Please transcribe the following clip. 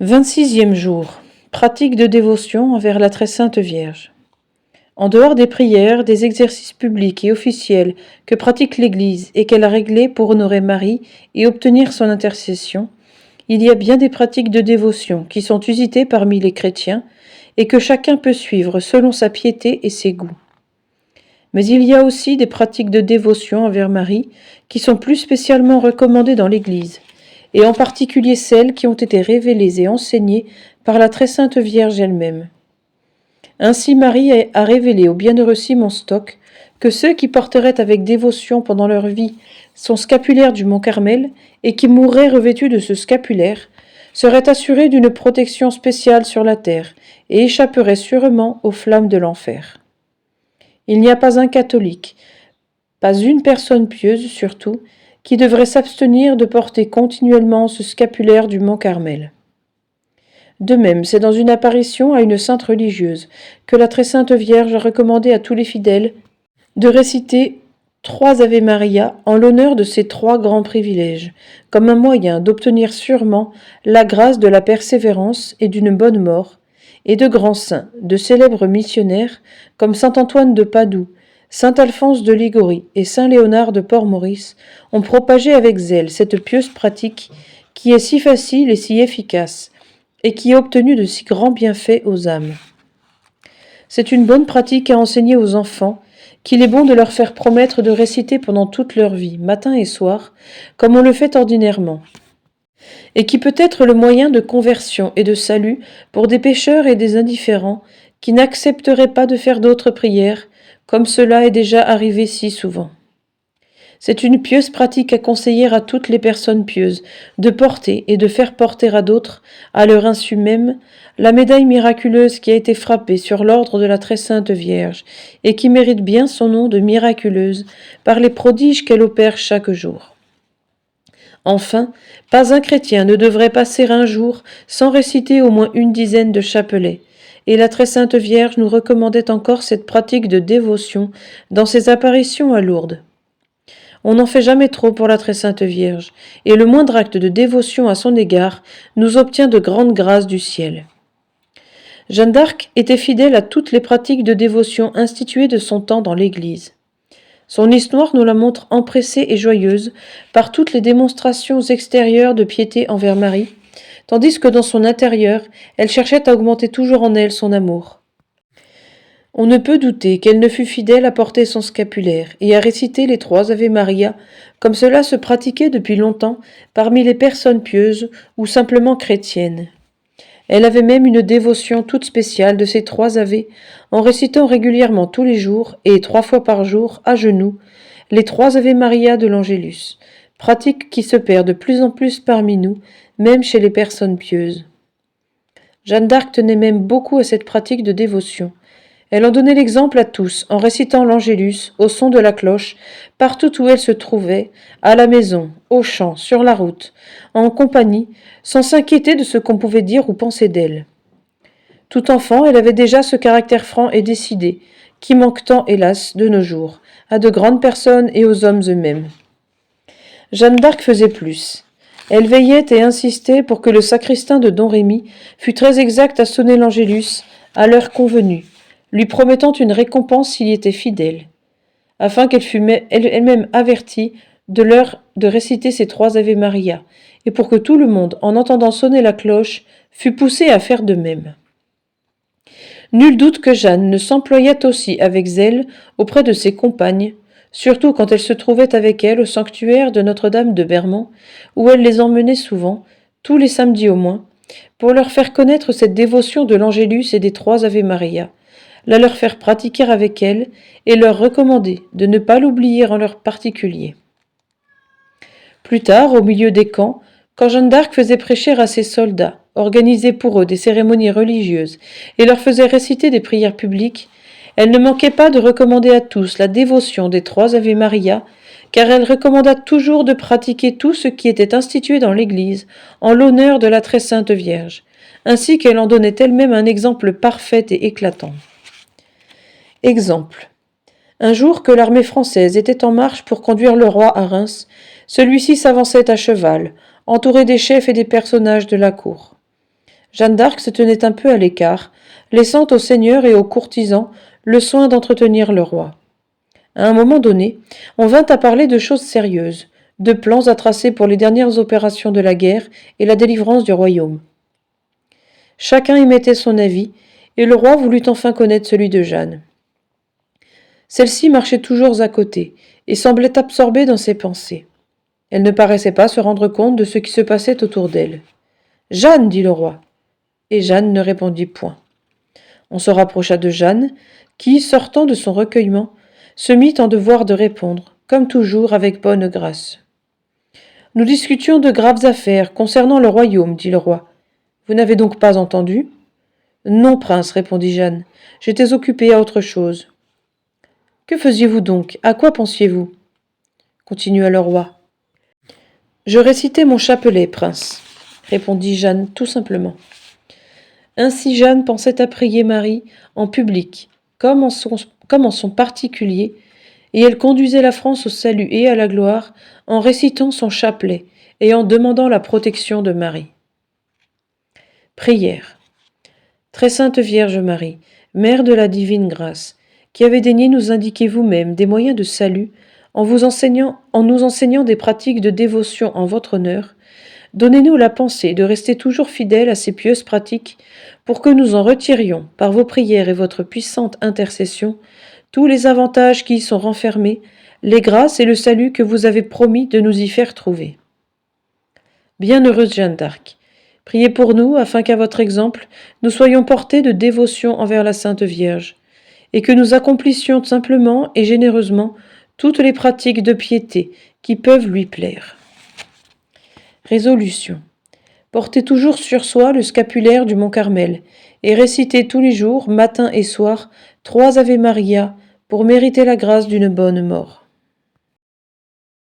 26e jour. Pratique de dévotion envers la Très Sainte Vierge. En dehors des prières, des exercices publics et officiels que pratique l'Église et qu'elle a réglés pour honorer Marie et obtenir son intercession, il y a bien des pratiques de dévotion qui sont usitées parmi les chrétiens et que chacun peut suivre selon sa piété et ses goûts. Mais il y a aussi des pratiques de dévotion envers Marie qui sont plus spécialement recommandées dans l'Église, et en particulier celles qui ont été révélées et enseignées par la Très Sainte Vierge elle-même. Ainsi Marie a révélé au bienheureux Simon Stock que ceux qui porteraient avec dévotion pendant leur vie son scapulaire du mont Carmel et qui mourraient revêtus de ce scapulaire seraient assurés d'une protection spéciale sur la terre et échapperaient sûrement aux flammes de l'enfer. Il n'y a pas un catholique, pas une personne pieuse surtout, qui devrait s'abstenir de porter continuellement ce scapulaire du mont Carmel. De même, c'est dans une apparition à une sainte religieuse que la Très Sainte Vierge a recommandé à tous les fidèles de réciter 3 Ave Maria en l'honneur de ces 3 grands privilèges, comme un moyen d'obtenir sûrement la grâce de la persévérance et d'une bonne mort, et de grands saints, de célèbres missionnaires comme saint Antoine de Padoue, saint Alphonse de Liguori et saint Léonard de Port-Maurice ont propagé avec zèle cette pieuse pratique qui est si facile et si efficace, et qui a obtenu de si grands bienfaits aux âmes. C'est une bonne pratique à enseigner aux enfants, qu'il est bon de leur faire promettre de réciter pendant toute leur vie, matin et soir, comme on le fait ordinairement, et qui peut être le moyen de conversion et de salut pour des pécheurs et des indifférents qui n'accepteraient pas de faire d'autres prières, comme cela est déjà arrivé si souvent. C'est une pieuse pratique à conseiller à toutes les personnes pieuses, de porter et de faire porter à d'autres, à leur insu même, la médaille miraculeuse qui a été frappée sur l'ordre de la Très Sainte Vierge, et qui mérite bien son nom de miraculeuse par les prodiges qu'elle opère chaque jour. Enfin, pas un chrétien ne devrait passer un jour sans réciter au moins une dizaine de chapelets, et la Très Sainte Vierge nous recommandait encore cette pratique de dévotion dans ses apparitions à Lourdes. On n'en fait jamais trop pour la Très Sainte Vierge, et le moindre acte de dévotion à son égard nous obtient de grandes grâces du ciel. Jeanne d'Arc était fidèle à toutes les pratiques de dévotion instituées de son temps dans l'Église. Son histoire nous la montre empressée et joyeuse par toutes les démonstrations extérieures de piété envers Marie, tandis que dans son intérieur, elle cherchait à augmenter toujours en elle son amour. On ne peut douter qu'elle ne fût fidèle à porter son scapulaire et à réciter les 3 Ave Maria, comme cela se pratiquait depuis longtemps parmi les personnes pieuses ou simplement chrétiennes. Elle avait même une dévotion toute spéciale de ces 3 Ave, en récitant régulièrement tous les jours et 3 fois par jour, à genoux, les 3 Ave Maria de l'Angélus, pratique qui se perd de plus en plus parmi nous, même chez les personnes pieuses. Jeanne d'Arc tenait même beaucoup à cette pratique de dévotion. Elle en donnait l'exemple à tous, en récitant l'Angélus, au son de la cloche, partout où elle se trouvait, à la maison, au champ, sur la route, en compagnie, sans s'inquiéter de ce qu'on pouvait dire ou penser d'elle. Tout enfant, elle avait déjà ce caractère franc et décidé, qui manque tant, hélas, de nos jours, à de grandes personnes et aux hommes eux-mêmes. Jeanne d'Arc faisait plus. Elle veillait et insistait pour que le sacristain de Don Rémy fût très exact à sonner l'Angélus, à l'heure convenue, lui promettant une récompense s'il y était fidèle, afin qu'elle fût elle-même avertie de l'heure de réciter ces 3 Ave Maria, et pour que tout le monde, en entendant sonner la cloche, fût poussé à faire de même. Nul doute que Jeanne ne s'employait aussi avec zèle auprès de ses compagnes, surtout quand elle se trouvait avec elles au sanctuaire de Notre-Dame de Bermond, où elle les emmenait souvent, tous les samedis au moins, pour leur faire connaître cette dévotion de l'Angélus et des 3 Ave Maria, la leur faire pratiquer avec elle et leur recommander de ne pas l'oublier en leur particulier. Plus tard, au milieu des camps, quand Jeanne d'Arc faisait prêcher à ses soldats, organisait pour eux des cérémonies religieuses et leur faisait réciter des prières publiques, elle ne manquait pas de recommander à tous la dévotion des 3 Ave Maria, car elle recommanda toujours de pratiquer tout ce qui était institué dans l'Église en l'honneur de la Très Sainte Vierge, ainsi qu'elle en donnait elle-même un exemple parfait et éclatant. Exemple. Un jour que l'armée française était en marche pour conduire le roi à Reims, celui-ci s'avançait à cheval, entouré des chefs et des personnages de la cour. Jeanne d'Arc se tenait un peu à l'écart, laissant aux seigneurs et aux courtisans le soin d'entretenir le roi. À un moment donné, on vint à parler de choses sérieuses, de plans à tracer pour les dernières opérations de la guerre et la délivrance du royaume. Chacun émettait son avis, et le roi voulut enfin connaître celui de Jeanne. Celle-ci marchait toujours à côté, et semblait absorbée dans ses pensées. Elle ne paraissait pas se rendre compte de ce qui se passait autour d'elle. « Jeanne !» dit le roi. Et Jeanne ne répondit point. On se rapprocha de Jeanne, qui, sortant de son recueillement, se mit en devoir de répondre, comme toujours avec bonne grâce. « Nous discutions de graves affaires concernant le royaume, dit le roi. Vous n'avez donc pas entendu ? Non, prince, répondit Jeanne. J'étais occupée à autre chose. Que faisiez-vous donc? À quoi pensiez-vous? Continua le roi. Je récitais mon chapelet, prince, répondit Jeanne tout simplement. Ainsi Jeanne pensait à prier Marie en public, comme en son particulier, et elle conduisait la France au salut et à la gloire en récitant son chapelet et en demandant la protection de Marie. Prière. Très sainte Vierge Marie, Mère de la divine grâce, qui avez daigné nous indiquer vous-même des moyens de salut en nous enseignant des pratiques de dévotion en votre honneur, donnez-nous la pensée de rester toujours fidèles à ces pieuses pratiques pour que nous en retirions, par vos prières et votre puissante intercession, tous les avantages qui y sont renfermés, les grâces et le salut que vous avez promis de nous y faire trouver. Bienheureuse Jeanne d'Arc, priez pour nous afin qu'à votre exemple, nous soyons portés de dévotion envers la Sainte Vierge, et que nous accomplissions simplement et généreusement toutes les pratiques de piété qui peuvent lui plaire. Résolution. Portez toujours sur soi le scapulaire du Mont Carmel et récitez tous les jours, matin et soir, 3 Ave Maria pour mériter la grâce d'une bonne mort.